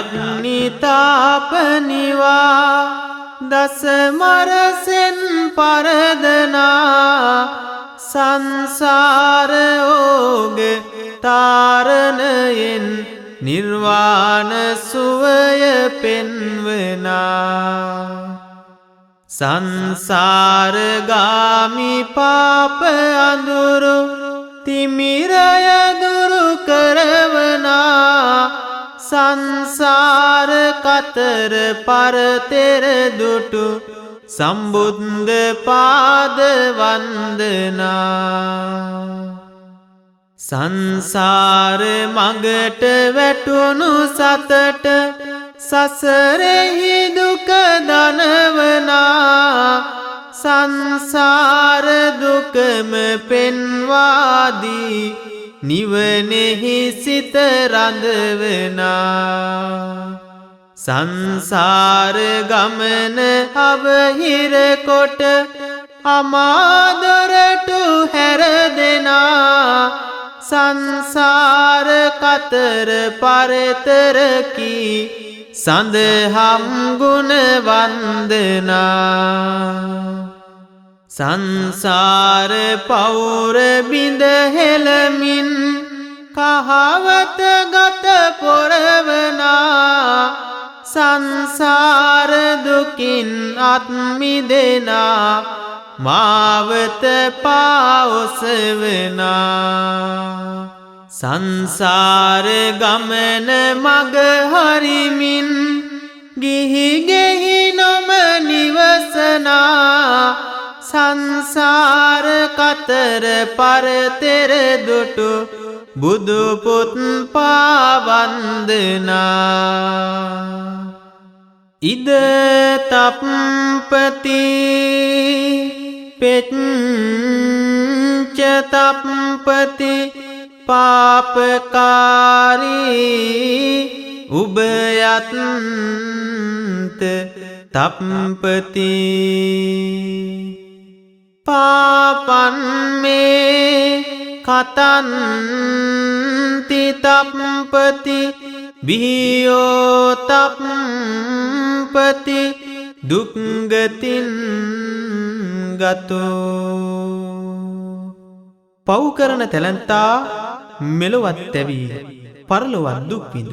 අග්නිතාපනිවා දසමරසෙන් පරදනා සංසාරෝග තාරණයෙන් නිර්වාණ සුවය පෙන්වනා සංසාරගාමි පාප අඳුරු තිමිරය දුරු කරවනා සංසාර කතර පරතෙර දුටු සම්බුද්ධ පාද වන්දනා සංසාර මගට වැටුණු සතට සසරෙහි දුක දනවනා සංසාර දුකම පෙන්වාදී නිවනෙහි සිත රඳවනා සංසාර ගමන අවහිර කොට අමාදොරටු හැරදෙනා සංසාර කතර පරතරකි සඳහම් ගුණ වන්දනා සංසාර පෞර බිඳ හෙළමින් කහවත ගත පොරවනා සංසාර දුකින් අත්මිදෙනා මාවත පාඔසවනා සංසාර ගමන මග හරිමින් ගිහි ගෙහි නොම නිවසනා සංසාර කතර පරතෙර දුටු බුදුපුත් පාවන්දනා ඉද තප්පති පෙච්ච තප්පති පාපකාරී උභයත්ත තප්පති පාපන් මේ කතන්ති තප්පති බිහියෝ තප්පති දුක්ගතින් ගතෝ පව් කරන තැලැන්තා මෙලොවත් තැවී පරලොවත් දුක් විඳ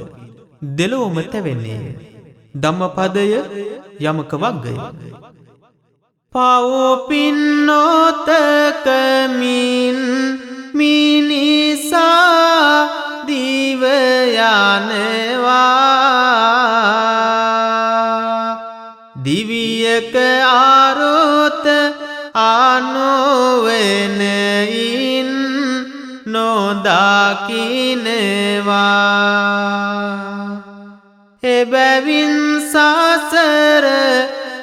දෙලොවම තැවෙන්නේ ධම්මපදය යමක වග්ගය පව්පින්නෝතකමින් මිනිසා දිවයනවා දිවියක ආරෝත ආනොවෙනයින් නොදකිනවා එබැවින් සසර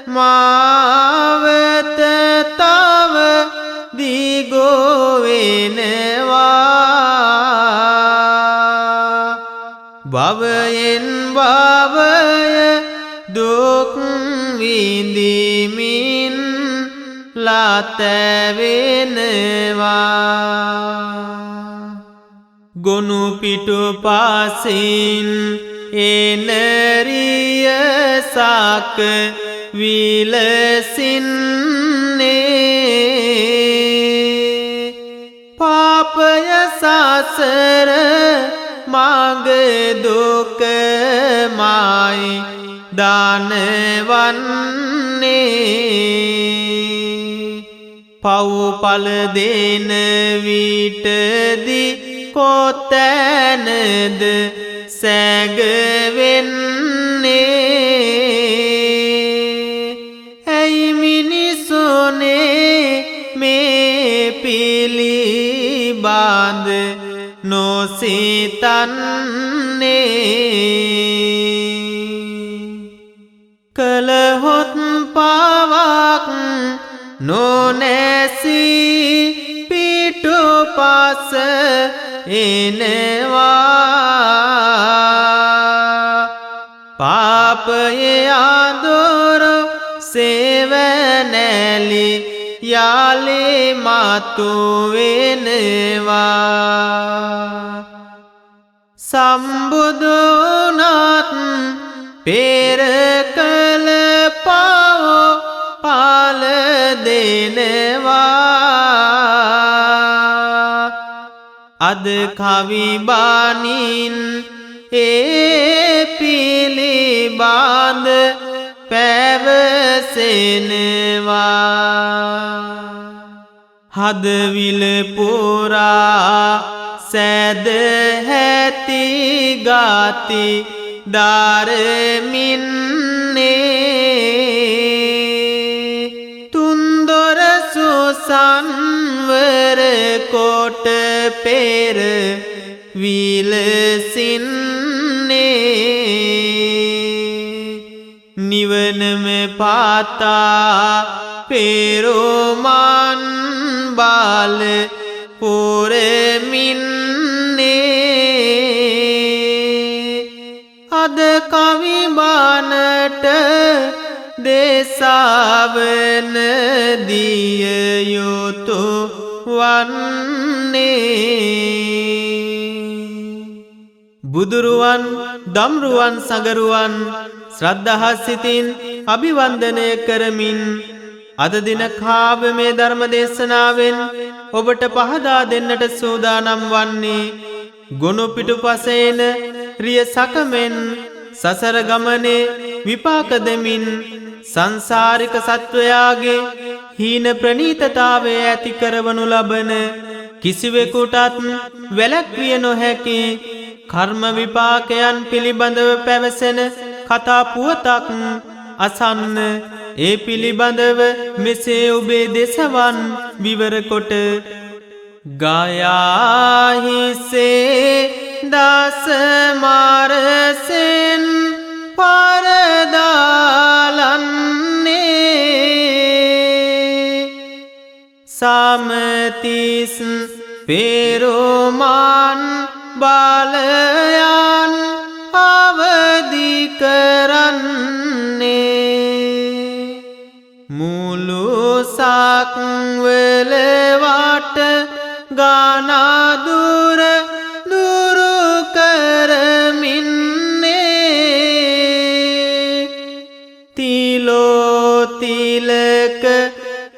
මාවත තව දිගොවෙනවා භවයෙන් භවය දුක් විඳිමින් ලතැවෙනවා ගොනු පිටු පාසින් එනරිය සාක විලසින්නේ පාපය සසර මග දුකමයි දානවන්නේ පව්පල දෙන විටදි කොතැනද සැගවෙන්නේ ඇයි මිනිසුනේ මේ පිළිබඳ නොසිතන්නේ කලහොත් පවක් නොනැසී පිටුපස එනවා පාපයේ ආදොර සේවනැලි යාලේ මතු වෙනවා සම්බුදුනත් පෙර කළ පව පාල දෙනවා අද කවි බණින් ඒ පිළිබඳ පැවසෙනවා හදවිල පුරා සැදැහැති ගති දරමින්නේ තුන්දොර සුසන්වර කොට පෙර විලසින්නේ නිවනම පාතා පෙරුමන් බාල පුරමින්නේ අද කවි බණට දේශාවන දිය යුතු වන්නේ බුදුරුවන් දම්රුවන් සගරුවන් ශ්‍රද්ධා සිතින් අභිවන්දනය කරමින් අද දින කාව්‍යමය ධර්ම දේශනාවෙන් ඔබට පහදා දෙන්නට සූදානම් වන්නේ ගොනු පිටුපසේන රිය සකමෙන් සසර ගමනේ විපාක දෙමින් සංසාරික සත්වයාගේ හීන ප්‍රනීතතාවය ඇති කරවනු ලබන කිසිවෙකුටත් වැළැක්විය නොහැකි කර්ම විපාකයන් පිළිබඳව පැවසෙන කතා පුවතක් අසන්න ඒ පිළිබඳව මෙසේ ඔබේ දෙසවන් විවර කොට ගයාහිසේ දසමාරසෙන් පරදාලන්නේ සමතිස් පෙරුමන් බලයන් අවදි කරන්නේ මුළු සක්වල වට ගානදුර දුරු කරමින්නේ තිලෝතිලක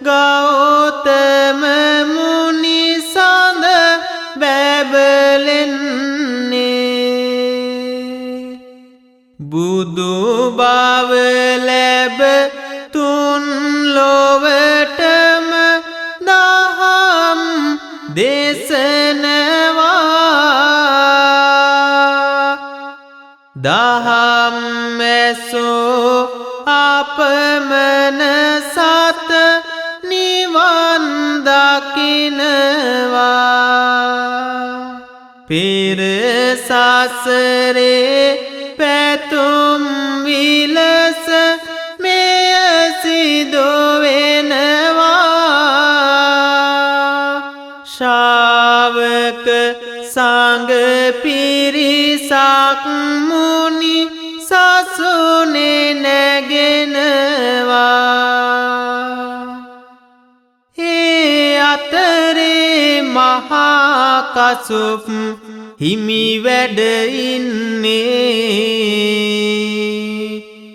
ගෞතම මුනි සඳ බැබලෙන්නේ බුදු බව ලැබ තුන් ලොවටම දහම් දේශනවා දහම් ඇසෝ අපමණ සත නිවන් දකිනවා පෙර සසරේ පැතුම් විලස මෙය සිදු වෙනවා ශ්‍රාවක සංඝ පිරිසක් මුනි සසුනේ නැගෙනවා ඒ අතරේ මහා කසුප් හිමි වැඩ ඉන්නේ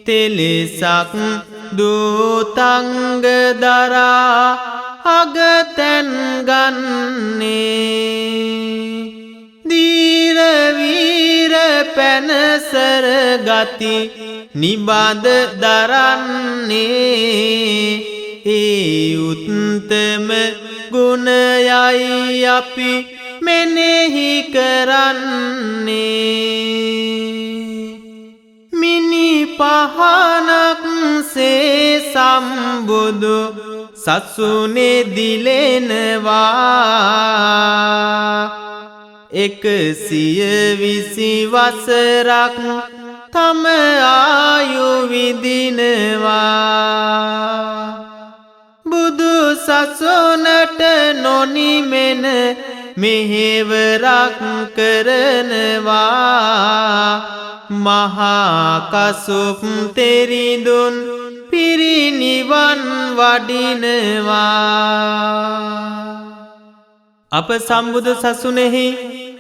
තෙලසක් දූතංග දරා අගතැන් ගන්නේ දීර වීර පැනසර ගති නිබඳ දරන්නේ ඒ උත්තම ගුණයයි අපි මෙනෙහි කරන්නේ මිනි පහනක් සේ සම්බුදු සසුනේ දිලෙනවා 120 වසරක් තම ආයු විදිනවා බුදු සසුනට නොනිමෙන මෙහෙවරක් කරනවා මහා කසුප් තෙරිඳුන් පිරිනිවන් වඩිනවා අප සම්බුදු සසුනේහි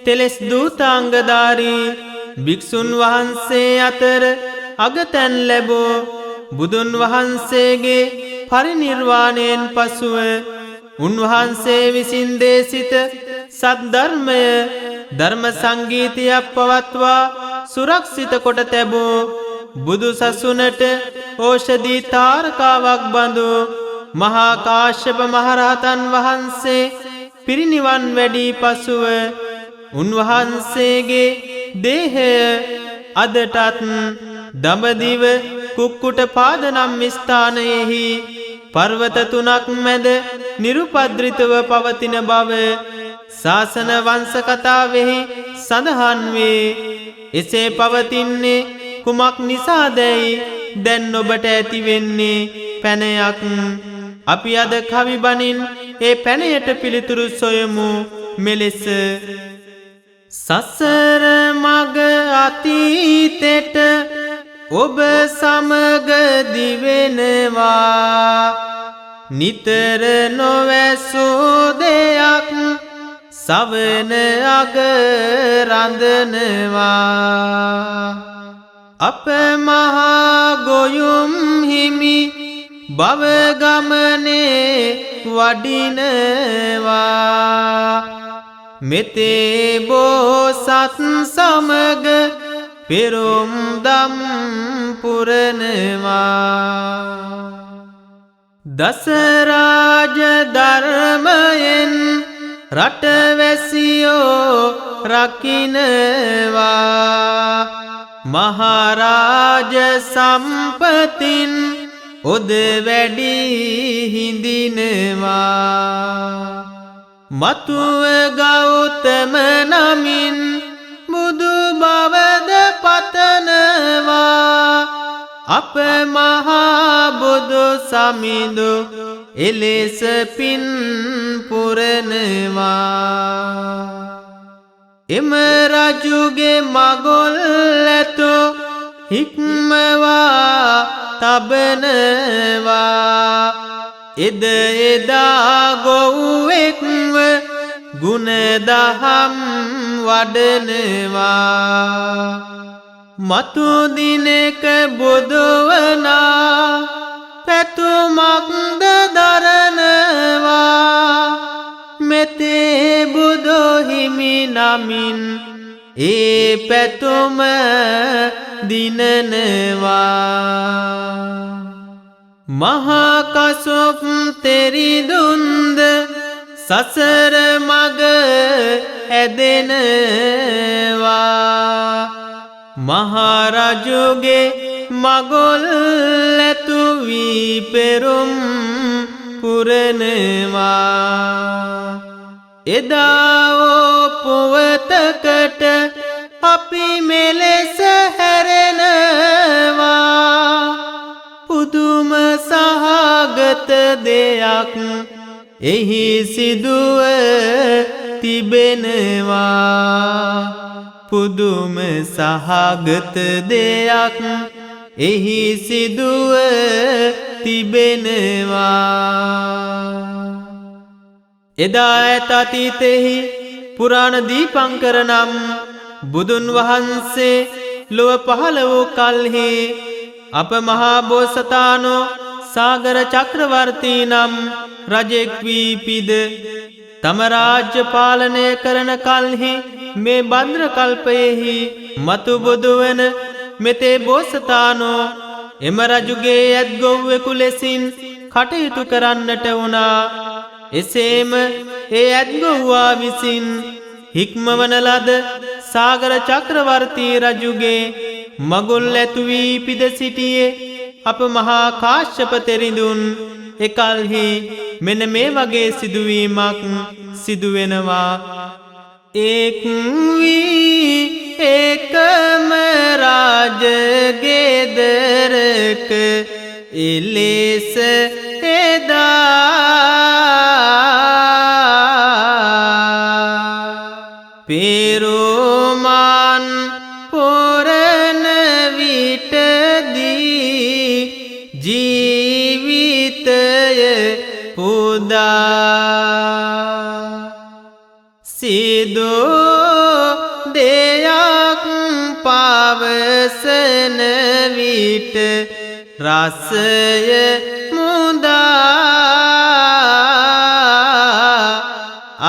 තෙලස් දූතාංගධාරී භික්ෂුන් වහන්සේ අතර අගතැන් ලැබූ බුදුන් වහන්සේගේ පරිනිර්වාණයෙන් පසුව උන්වහන්සේ විසින් දේශිත සද්ධර්මය ධර්ම සංගීතයක් පවත්වා සුරක්ෂිත කොට තැබූ බුදු සසුනට ඕෂධී තාරකාවක් බඳු මහා කාශ්‍යප මහරහතන් වහන්සේ පිරිනිවන් වැඩි පසුව උන්වහන්සේගේ දේහය අදටත් දඹදිව කුක්කුටපාද නම් ස්ථානයෙහි පර්වත තුනක් මැද නිරුපද්‍රිතව පවතින බව ශාසන වංශ කතාවෙහි සඳහන් වේ. එසේ පවතින්නේ කුමක් නිසාදැයි දැන් ඔබට ඇති වෙන්නේ පැනයක්. අපි අද කවි බණින් ඒ පැනයට පිළිතුරු සොයමු මෙලෙස. සසර මග අතීතෙට ඔබ සමග දිවෙනවා නිතර නොවැසූ දෙයක් සවන අග රඳනවා අප මහා ගොයුම් හිමි භව ගමනේ වඩිනවා මෙතේ බෝසත් සමග පෙරොම් දම් පුරනවා දසරාජ ධර්මයෙන් රටවැසියෝ රකින්නවා මහරාජ සම්පතින් ඔද වැඩි හිඳිනවා මතුව ගෞතම නමින් බුදු බවද පතනවා අප මහා බුදු සමිඳු එලෙස පින් පුරනවා එම රජුගේ මගොල් ඇතෝ හික්මවා තබනවා එද එදා ගොව්වෙක්ව ගුණ දහම් වඩනවා මතු දිනක බුදුවනා පැතුමක්ද දරනවා මෙතේ බුදු හිමි නමින් ඒ පැතුම දිනනවා මහා කසොප් තෙරිදුන්ද සසර මග ඇදෙනවා මහරජුගේ මගොල් ඇතු වී පෙරුම් පුරනවා එදා පුවතකට අපි මෙලෙස හැරෙනවා පුදුම සහගත දෙයක් එහි සිදුව තිබෙනවා පුදුම සහගත දෙයක් එහි සිදුව තිබෙනවා එදා ඇත අතීතෙහි පුරාණ දීපංකර නම් බුදුන් වහන්සේ ලොව පහළ වූ කල්හි අප මහා බෝසතාණෝ සාගර චක්‍රවර්තී නම් රජෙක් වී පිද තම රාජ්‍ය පාලනය කරන කල්හි මේ බන්ද්‍ර කල්පයෙහි මතු බුදුවන මෙතේ බෝසතාණෝ එම රජුගේ ඇත්ගොව්වෙකු ලෙසින් කටයුතු කරන්නට වුණා එසේම ඒ ඇත්ගොව්වා විසින් හික්මවන ලද සාගර චක්‍රවර්තී රජුගේ මගුල් ඇතු වී පිද සිටියේ අප මහා කාශ්‍යප තෙරිඳුන් එකල්හි මෙන්න මේ වගේ සිදුවීමක් සිදුවෙනවා එක් වී එකම රාජගෙදරක එලෙස එදා පෙරුමන් පුරන විටදී ජීවිතය පුදා සිදු දෙයක් පවසන වන විට රසය මුදා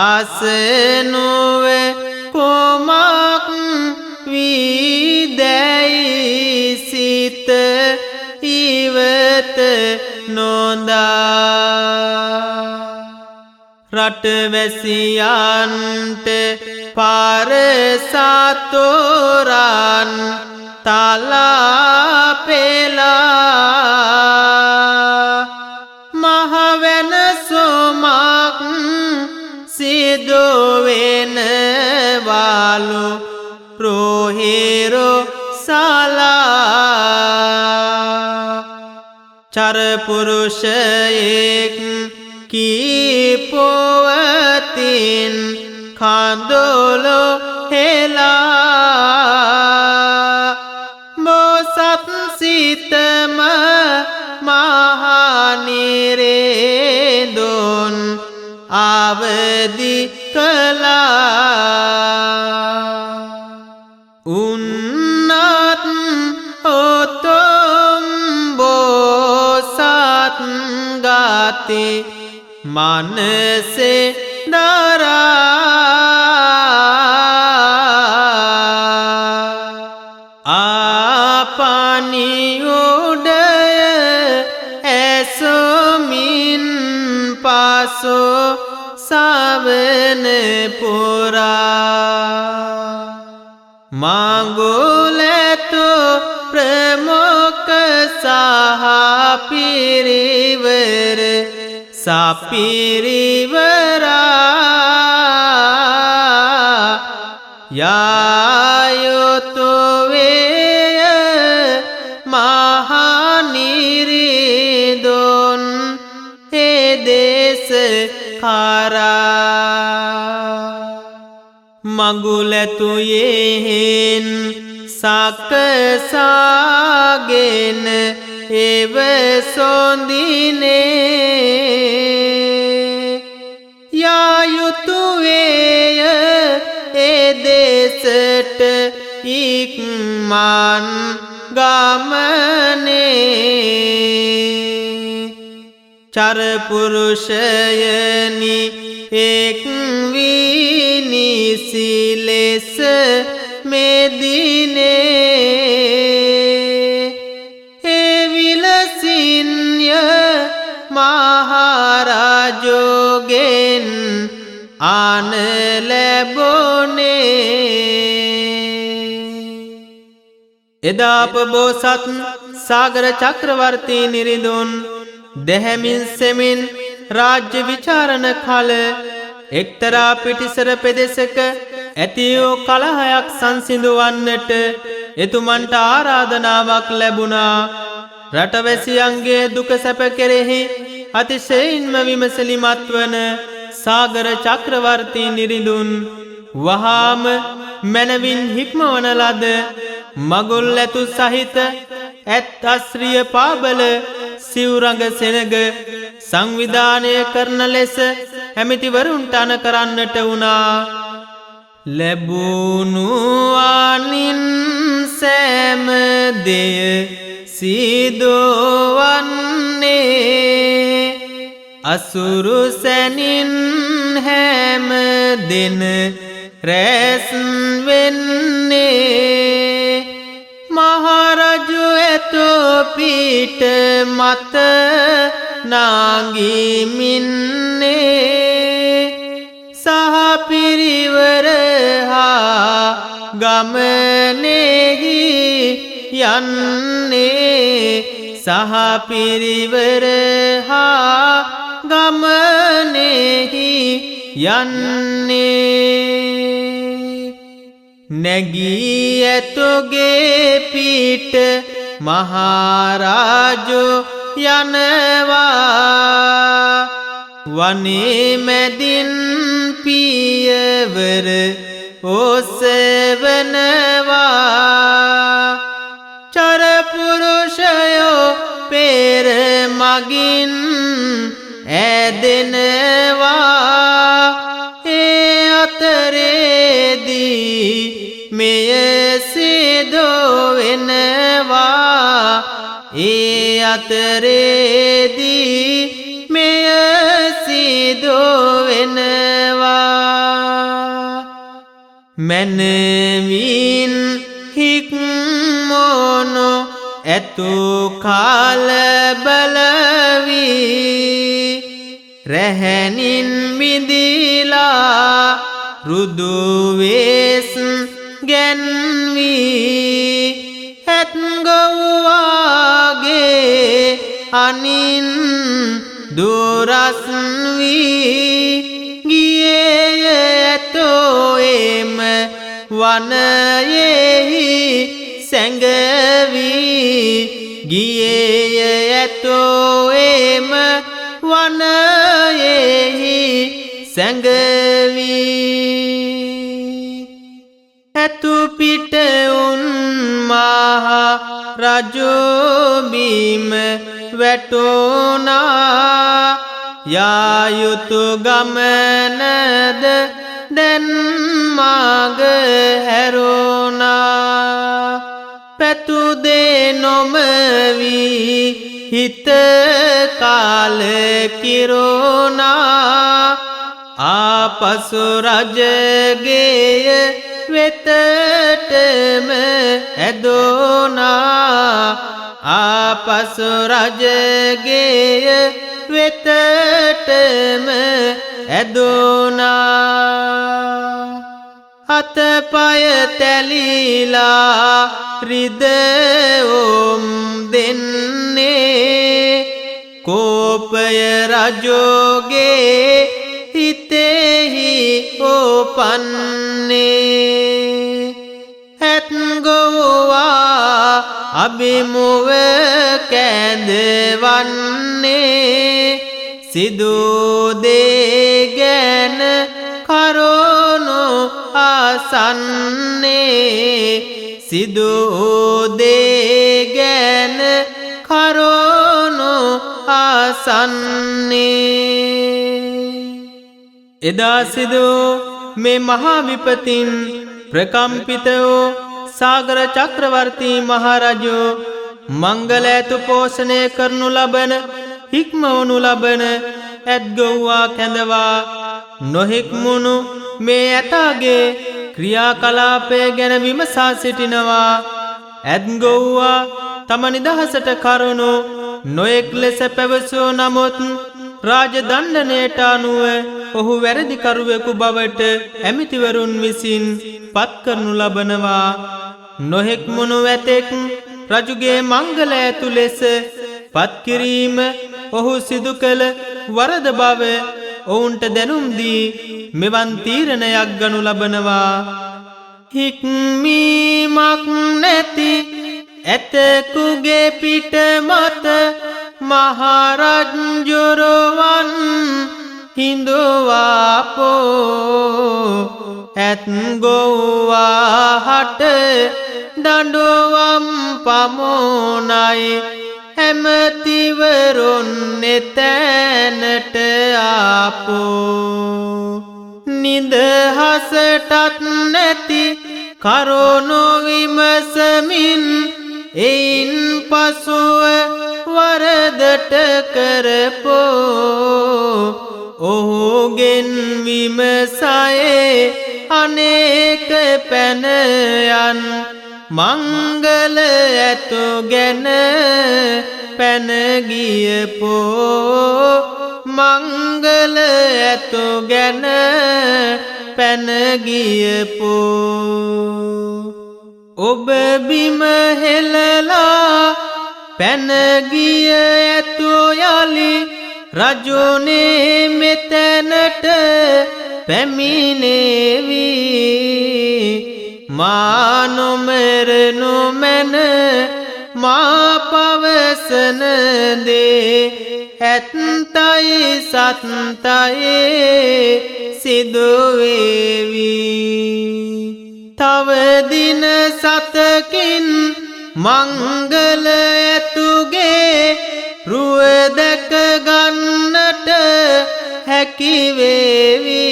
අසනුව කොමක් විදැයි සිත ඉවත නොදා රටවැසියන්ට පරසතෝරන් තලා පෙලා මහවැන සොමක් සිදුවෙන වාලු රෝහිරෝ සලා චරපුරුෂයෙක් කීපොවතින් කඳුළු හෙලා බෝසත් සිතම මහනිරේදුන් අවදි කළා උන්නත් ඔතොම් බෝසත් ගති මනසේ දරා ආපනියුඩය ඇසොමින් පසෝ සවන පුරා මඟුලැතු ප්‍රමුඛ සහ පිරිවර සපිරිවරා යායුතු වේය මහනිරිදුන් එදෙස කරා මඟුලැතුයෙහින් සකසාගෙන එව සොඳිනේ යායුතුවේය එදෙසට ඉක්මන් ගමනේ චරපුරුෂයනි එක් විනිසි ලෙස මෙදිනේ එවිලසින්ය මහරජෝගෙන් අන ලැබුණේ එදා අප බෝසත් සාගර චක්‍රවර්තී නිරිඳුන් දැහැමින් සෙමින් රාජ්‍ය විචාරණ කල එක්තරා පිටිසර පෙදෙසක ඇති වූ කලහයක් සංසිඳුවන්නට එතුමන්ට ආරාධනාවක් ලැබුණා රටවැසියන්ගේ දුක සැප කෙරෙහි අතිශයින්ම විමසලිමත් වන සාගර චක්‍රවර්තී නිරිඳුන් වහාම මැනවින් හික්මවන ලද මගුල් ඇතු සහිත ඇත් අස්රිය පාබල සිවුරඟ සෙනග සංවිධානය කරන ලෙස ඇමතිවරුන්ට අණ කරන්නට වුණා ලැබුණු අනින් සෑම දෙය සිදුවන්නේ අසුරු සැනින් හැම දෙන රැස් වෙන්නේ මහරජු ඇතෝ පිට මත නාගිමින්නේ සහ පිරිවර හා ගමනෙහි යන්නේ සහ පිරිවර හා ගමනෙහි යන්නේ නැගී ඇතුගේ පිට මහරජු යනවා වනේ මැදින් පියවර ඔසවනවා චරපුරුෂයෝ පෙර මගින් ඇදෙනවා ඒ අතරේදී මෙය සිදු වෙනවා ඒ අතරේදී මෙය සිදු වෙනවා මනවින් හික්මොනු ඇතු කාල බලවී රැහැනින් මිදිලා රුදු වේස් ගැන්වී ඇත්ගොව්වාගේ අනින් දුරස් වී ගියේය ඇතෝ එම වනයෙහි සැඟවී ගියේය ඇතෝ එම වනයෙහි සැඟවී ඇතු පිට උන් මහා රජු බිම වැටුණා යා යුතු ගමනද දැන් මග හැරුණා පැතු දේ නොමවී හිත කාල කිරුණා ආපසු රජගේය වෙතටම ඇදුණා ආපසු රජගේය වෙතටම ඇදුණා අතපය තැලිලා රිදවුම් දෙන්නේ කෝපය රජෝගේ හිතෙහි උපන්නේ ඇත්ගොවා අභිමුව කැඳවන්නේ සිදුදේ ගැන කරුණු අසන්නේ සිදුදේ ගැන කරුණු අසන්නේ එදා සිදු මේ මහා විපතින් ප්‍රකම්පිත වූ සාගර චක්‍රවර්ති මහරජු මංගල ඇතු පෝෂණය කරනු ලබන හික්මවනු ලබන ඇත්ගොව්වා කැඳවා නොහික්මුණු මේ ඇතාගේ ක්‍රියාකලාපය ගැන විමසා සිටිනවා ඇත්ගොව්වා තම නිදහසට කරුණු නොයෙක් ලෙස පැවසූ නමුත් රාජදණ්ඩනයට අනුව ඔහු වැරදිකරුවෙකු බවට ඇමතිවරුන් විසින් පත් කරනු ලබනවා නොහෙක්මුණු ඇතෙක් රජුගේ මංගල ඇතු ලෙස පත්කිරීම ඔහු සිදු කළ වරද බව ඔවුන්ට දැනුම් දී මෙවන් තීරණයක් ගනු ලබනවා හික්මීමක් නැති ඇතෙකුගේ පිට මත මහරජුරුවන් හිඳුවාපෝ ඇත්ගොව්වා හට දඬුවම් පමුණයි ඇමතිවරුන් එතැනට ආපෝ නිදහසටත් නැති කරුණු විමසමින් එයින් පසුව වරදට කරපෝ ඔහුගෙන් විමසයේ අනේක පැනයන් මංගල ඇතු ගැන පැනගියපෝ මංගල ඇතු ගැන පැනගියපෝ ඔබ බිම හෙළලා පැනගිය ඇතු යලි රජුනේ මෙතැනට පැමිණේවි මා නොමරනු මැන මා පවසන දේ ඇත්තයි සත්තයි සිදුවේවි තව දින සතකින් මංගල ඇතුගේ රුව දැක ගන්නට හැකිවේවි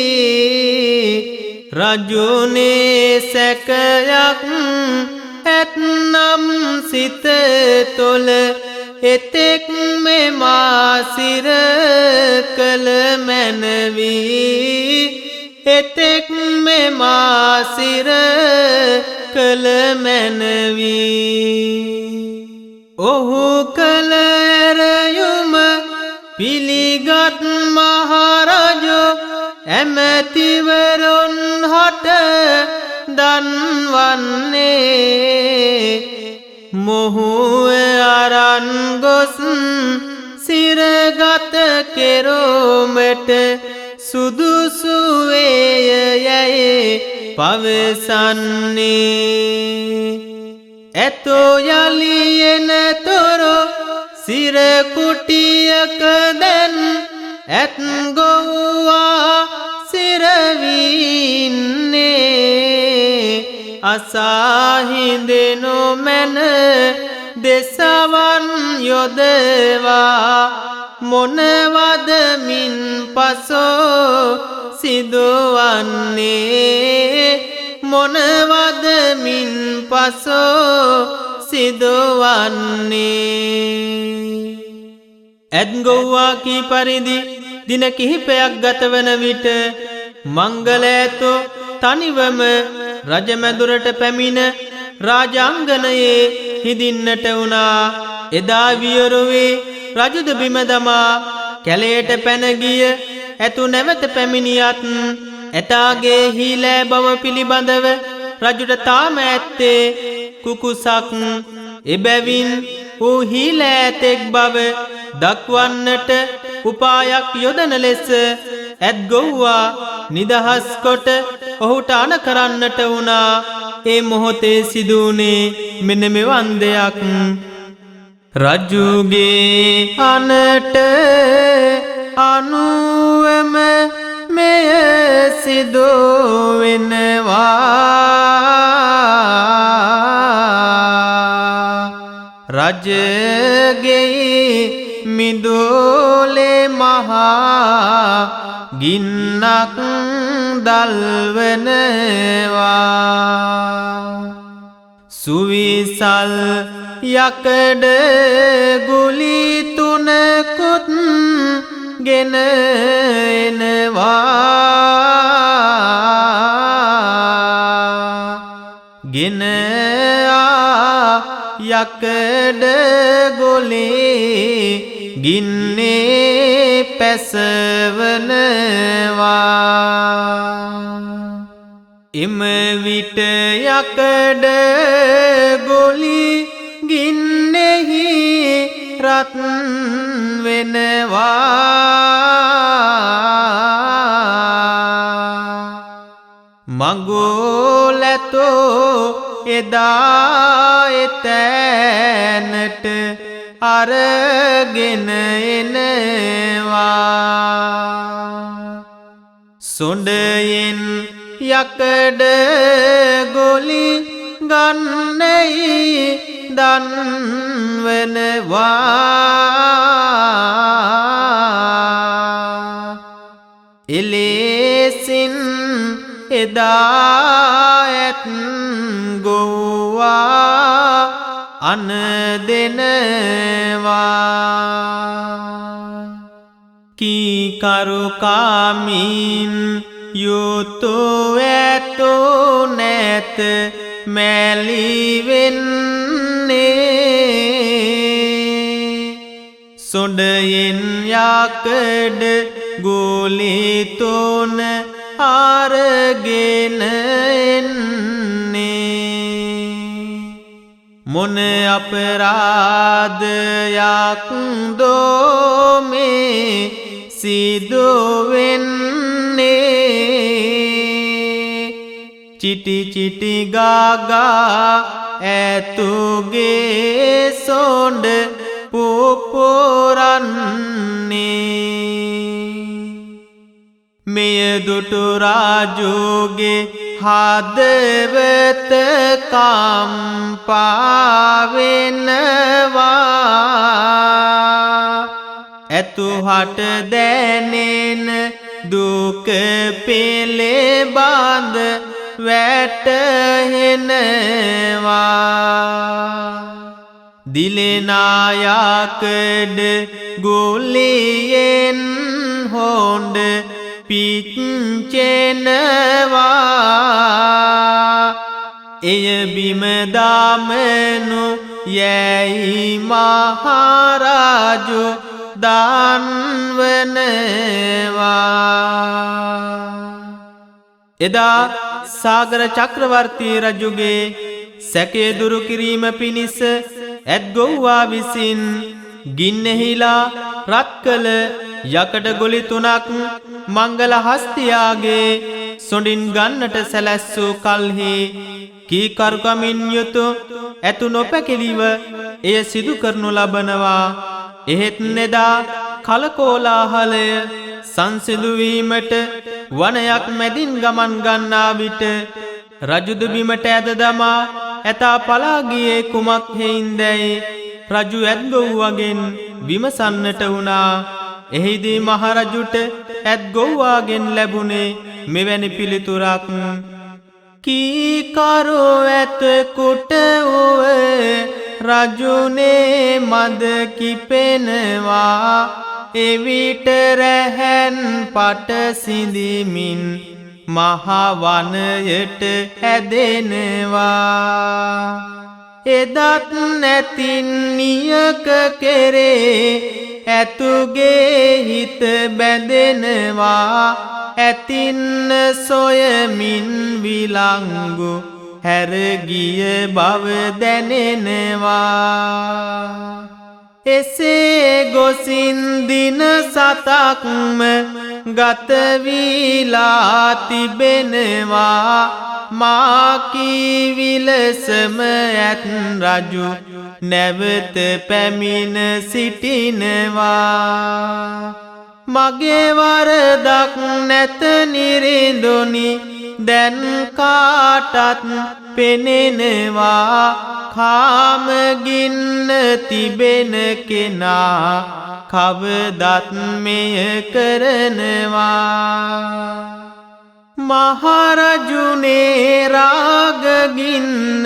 රජුනේ සැකයක් ඇත්නම් සිත තුළ එතෙක් මෙමාසිර කළ මැනවි එතෙක් මෙමාසිර කළ මැනවි ඔහු කළ ඇරයුම පිළිගත් මහරජෝ ඇමතිවරුන් හට දන්වන්නේ මොහුව අරන් ගොස් සිරගත කෙරෝමට සුදුසු වේය යැයි පවසන්නේ ඇතෝ යලි එනතොරෝ සිරකුටියක දැන් ඇත් ගොව්වා සිරවින්නේ අසාහිඳෙනු මැන දෙසවන් යොදවා මොනවදමින් පසෝ සිදුවන්නේ මොනවදමින් පසෝ සිදුවන්නේ ඇත්ගොව්වා කී පරිදි දින කිහිපයක් ගතවන විට මංගලෑතෝ තනිවම රජමැදුරට පැමිණ රාජාංගනයේ හිදින්නට වුණා එදා වියරුවේ රජුද බිම දමා කැලයට පැනගිය ඇතු නැවත පැමිණියත් ඇතාගේ හීලෑ බව පිළිබඳව රජුට තාම ඇත්තේ කුකුසක් එබැවින් ඌ හීලෑතෙක් බව දක්වන්නට උපායක් යොදන ලෙස ඇත්ගොව්වා නිදහස් කොට ඔහුට අණ කරන්නට වුණා ඒ මොහොතේ සිදුවුණේ මෙන්න මෙවන් දෙයක් රජුගේ අනට අනුවම මෙය සිදු වෙනවා රජගේ මිදුලේ මහා ගින්නක් දල්වනවා සුවිසල් යකඩ ගුලි තුනකුත් ගෙන එනවා ගෙන යකඩ ගුලි ගින්නේ පැසවනවා එම විට යකඩ ගොලි ගින්නෙහි රත් වෙනවා මගුලැතෝ එදා එතැනට අරගෙන එනවා සොඬයෙන් යකඩ ගොලි ගන්නයි දන්වනවා එලෙසින් එදා ඇත් ගොව්වා අන දෙනවා කීකරුකාමින් යුතු ඇතෝ නැත මැලිවෙන්නේ සොඬයෙන් යකඩ ගුලි තුන අරගෙන එන්නේ මොන අපරාධයක් දෝ මේ සිදුවෙන්නේ චිටි චිටි ගාගා ඇතුගේ සොඬ පුපුරන්නේ මෙය දුටු රාජුගේ හදවත කම්පා වෙනවා ඇතුහට දැනෙන දුක පිළිබඳ වැටහෙනවා දිලනායකඩ ගුලියෙන් හොන්ඩ පිච්චෙනවා එය බිමදාමනු යැයි මහරජු දන්වනවා එදා සාගර චක්‍රවර්ති රජුගේ සැකේ දුරු කිරීම පිණිස ඇත්ගොව්වා විසින් ගින්නෙහිලා රත් කළ යකඩ ගොලි 3ක් මංගල හස්තියාගේ සොඬින් ගන්නට සැලැස්සූ කල්හි කීකරුකමින් යුතු ඇතු නොපැකිලිව එය සිදු කරනු ලබනවා එහෙත් නෙදා කලකෝලාහලය සංසිඳු වීමට වනයක් මැදින් ගමන් ගන්නා විට රජුද බිමට ඇද දමා ඇතා පලා ගියේ කුමක් හේින්දැයි රජු ඇත්ගොව්වගෙන් විමසන්නට වුණා එහිදී මහරජුට ඇත්ගොව්වාගෙන් ලැබුණේ මෙවැනි පිළිතුරක් කීකරු ඇතකුට වූ රජුනේ මද කිපෙනවා එවිට රැහැන් පට සිඳිමින් මහවනයට හැදෙනවා එදත් නැතින් නියක කෙරේ ඇතුගේ හිත බැඳෙනවා ඇතින්න සොයමින් විලංගු හැරගිය බව දැනෙනවා එසේ ගොසින් දින 7ක්ම ගතවීලා තිබෙනවා මාකී විලසම ඇත් රජු නැවත පැමිණ සිටිනවා මගේ වරදක් නැත නිරිඳුනි දැන් කාටත් පෙනෙනවා කාමගින්න තිබෙන කෙනා කවදත් මෙය කරනවා මහරජුනේ රාගගින්න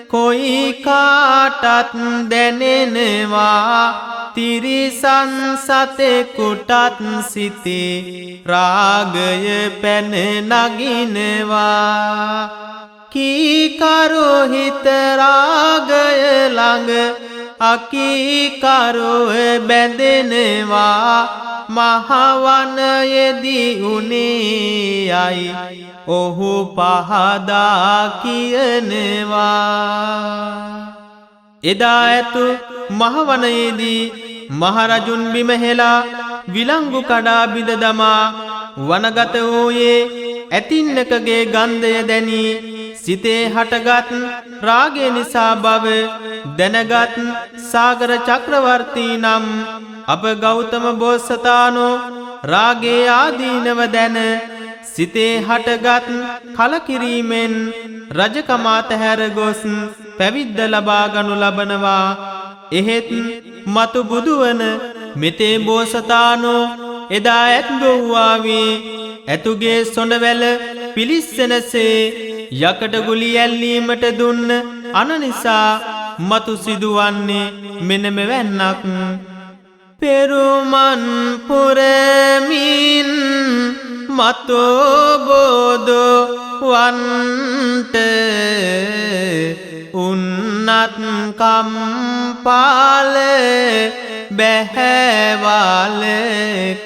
කොයි කාටත් දැනෙනවා තිරිසන් සතෙකුටත් සිතේ රාගය පැන නගිනවා කීකරු හිත රාගය ළඟ අකීකරු බැඳෙනවා මහවනයේදී උනේ යයි ඔහු පහදා කියනවා එදා ඇතු මහවනයේදී මහරජුන් බිම හෙලා විලංගු කඩා බිඳ දමා වනගත වූයේ ඇතින්නකගේ ගන්ධය දැනී සිතේ හටගත් රාගය නිසා බව දැනගත් සාගර චක්‍රවර්ති නම් අප ගෞතම බෝසතාණෝ රාගේ ආදීනව දැන සිතේ හටගත් කලකිරීමෙන් රජකම අතහැර ගොස් පැවිද්ද ලබා ගනු ලබනවා එහෙත් මතු බුදුවන මෙතේ බෝසතාණෝ එදා ඇත්ගොව්වාවේ ඇතුගේ සොඬවැල පිලිස්සෙනසේ යකඩ ගුලි ඇල්ලීමට දුන්න අනනිසා මතු සිදුවන්නේ මෙන්න මෙවැන්නක් පෙරුමන් පුරමින් මතෝ බෝධෝ වන්ට උන්නත් කම්පාල බැහැවාල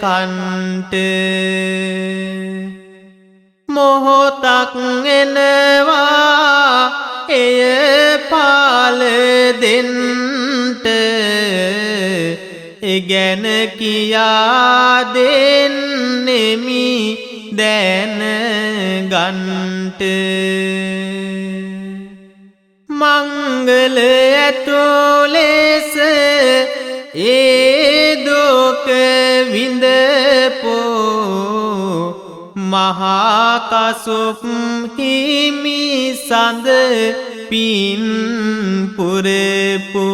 කන්ට මොහොතක් එනවා එය පාල දෙන්ට එගැන කියා දෙන්නෙමි දැන ගන්ට මංගල ඇතුලෙස ඒ දුක විඳපෝ මහා කසුප් හිමි සඳ පින් පුරපු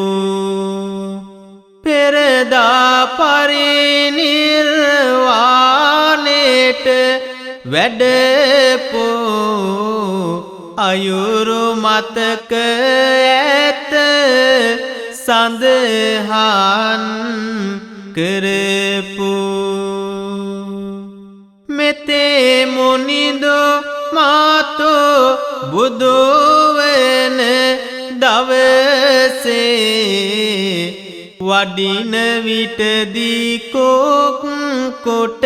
පෙරදා පරිනිර්වාණයට වැඩපෝ අයුරු මතක ඇත සඳහන් කරපු මෙතේ මුනිදෝ මාතෝ බුදුවන දවසේ වඩින විටදී කෝක් කොට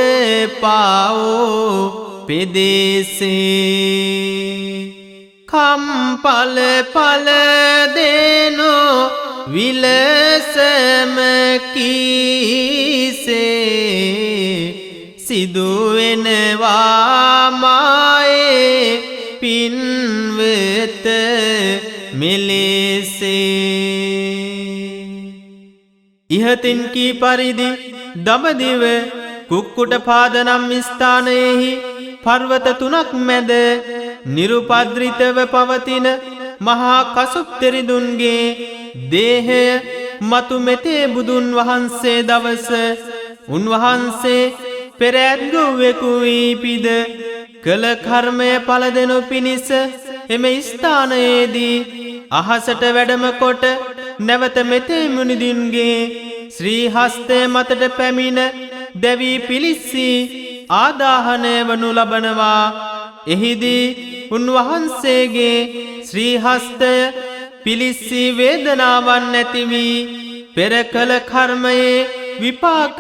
පාවෝ පෙදෙසේ කම්පල පල දෙනෝ විලසම කීසේ සිදුවෙනවා මායේ පින්වත මෙලෙසේ ඉහතින් කී පරිදි දඹදිව කුක්කුට පාදනම් ස්ථානයෙහි පර්වත තුනක් මැද නිරුපද්‍රිතව පවතින මහා කසුප් තෙරිඳුන්ගේ දේහය මතු මෙතේ බුදුන් වහන්සේ දවස උන්වහන්සේ පෙරැත්ගොව්වෙකු වී පිද කළ කර්මය පල දෙනු පිණිස එම ස්ථානයේදී අහසට වැඩම කොට නැවත මෙතේ මුනිදුන්ගේ ශ්‍රී හස්තය මතට පැමිණ දැවී පිලිස්සී ආදාහනය වනු ලබනවා. එහිදී උන්වහන්සේගේ ශ්‍රී හස්තය පිලිස්සී වේදනාවන් නැතිවී පෙර කළ කර්මයේ විපාක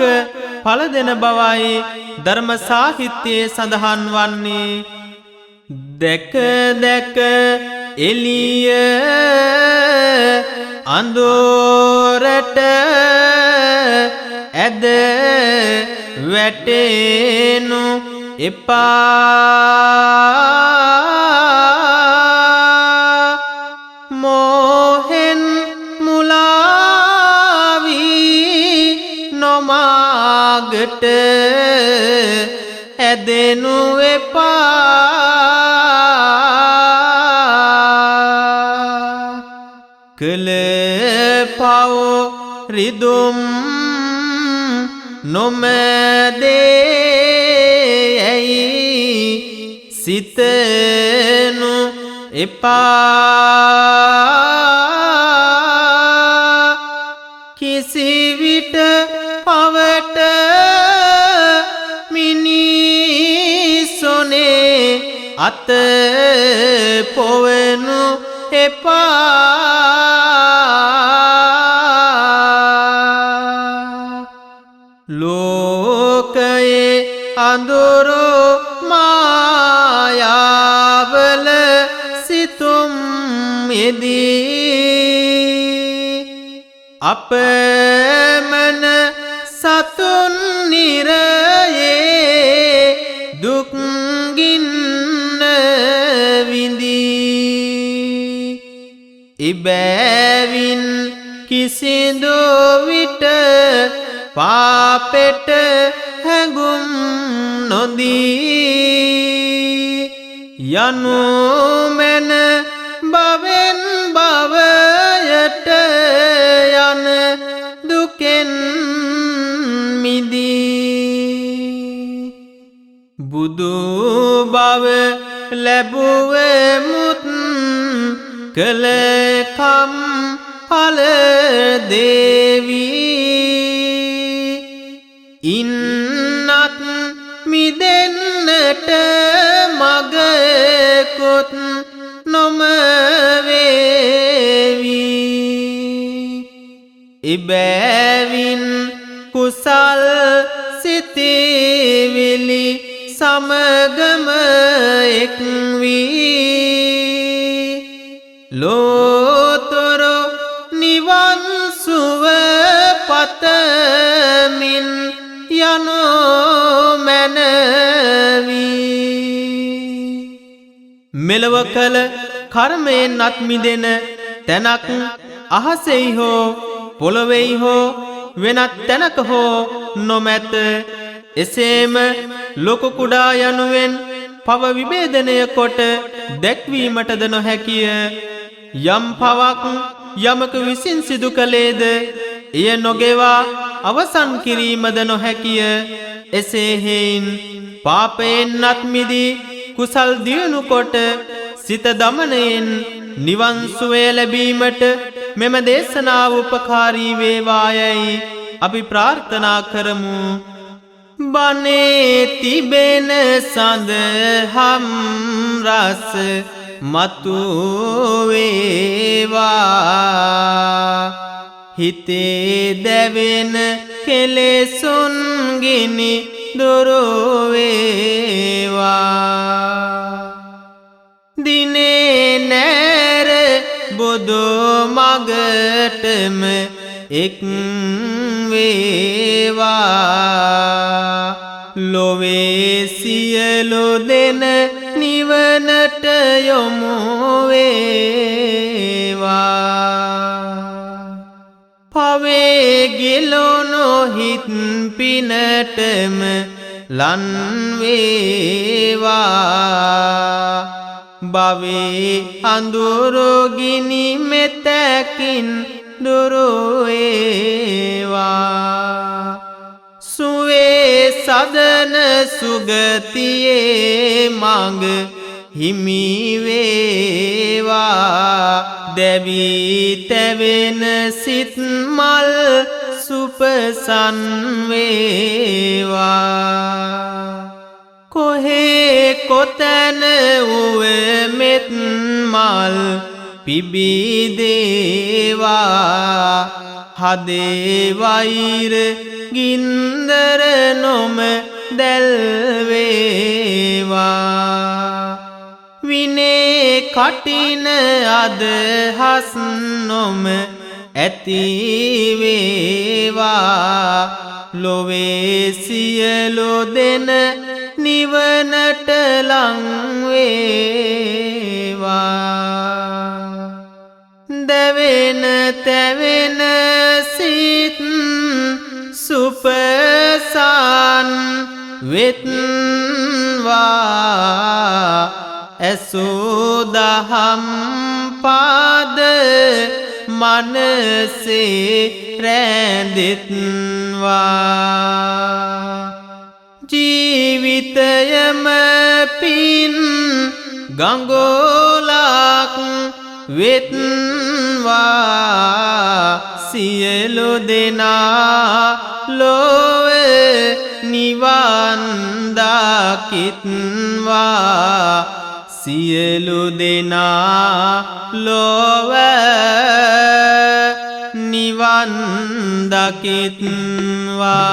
පල දෙන බවයි ධර්ම සාහිත්‍යයේ සඳහන් වන්නේ. දැක දැක එළිය අඳුරට ඇද වැටෙනු එපා මෝහෙන් මුලාවී නොමාගට ඇදෙනු එපා කළ පව් රිදුම් නොමැදේයි සිතනු එපා කිසිවිට පවට මිනිසොනේ අත පොවනු එපා ලෝකයේ අඳුරු මායාවල සිතුම් යෙදී අපමණ සතුන් නිරයේ දුක්ගින්න විඳී ඉබැවින් කිසිදු විට පාපෙට හැඟුම් නොදී යනු මැන භවෙන් භවයට යන දුකෙන් මිදී බුදු බව ලැබුවෙමුත් කළ කම් ඵල දේවී ඉන්නත් මිදෙන්නට මගකුත් නොමවේවි ඉබැවින් කුසල් සිතිවිලි සමගම එක්වී ලෝතොර නිවන් සුව පතමින් යනෝ මැනවී මෙලව කළ කර්මයෙන් අත් මිදෙන තැනක් අහසෙහි හෝ පොළොවෙහි හෝ වෙනත් තැනක හෝ නොමැත. එසේම ලොකු කුඩා යනුවෙන් පව විභේදනය කොට දැක්වීමටද නොහැකිය. යම් පවක් යමක විසින් සිදු කළේද එය නොගෙවා අවසන් කිරීමද නොහැකිය. එසේ හේයින් පාපයෙන් අත් මිදී කුසල් දියුණු කොට සිත දමනයෙන් නිවන් සුවය ලැබීමට මෙම දේශනාව උපකාරී වේවායයි අපි ප්‍රාර්ථනා කරමු. බනේ තිබෙන සඳහම් රස මතු වේවා හිතේ දැවෙන කෙලෙසුන් ගිනි දුරු වේවා දිනේ නැර බුදු මගටම එක් වේවා ලොවේ සියලු දෙන නිවනට යොමු වේවා පවේ ගිලුණු හිත් පිනටම ලන් වේවා භවයේ අඳුරු ගිනි මෙතකින් දුරු වේවා සුවේ සදන සුගතියේ මඟ හිමි වේවා දැවී තැවෙන සිත් මල් සුපසන් වේවා කොහේ කොතැන වුවේ මෙත් මල් පිබිදේවා හදේ වෛර ගින්දර නොම දැල්වේවා විනේ කටින අදහස් නොම ඇතිවේවා ලොවේ සියලු දෙන නිවනට ලංවේවා දැවෙන තැවෙන සිත් සුපසන් වෙත්වා ඇසුදහම් පාද මනසේ රැඳෙත්වා ජීවිතයම පින් ගංගෝලක් වෙත්වා සියලු දෙනා ලොව නිවන් දකිත්වා සියලු දෙනා ලොව නිවන් දකිත්වා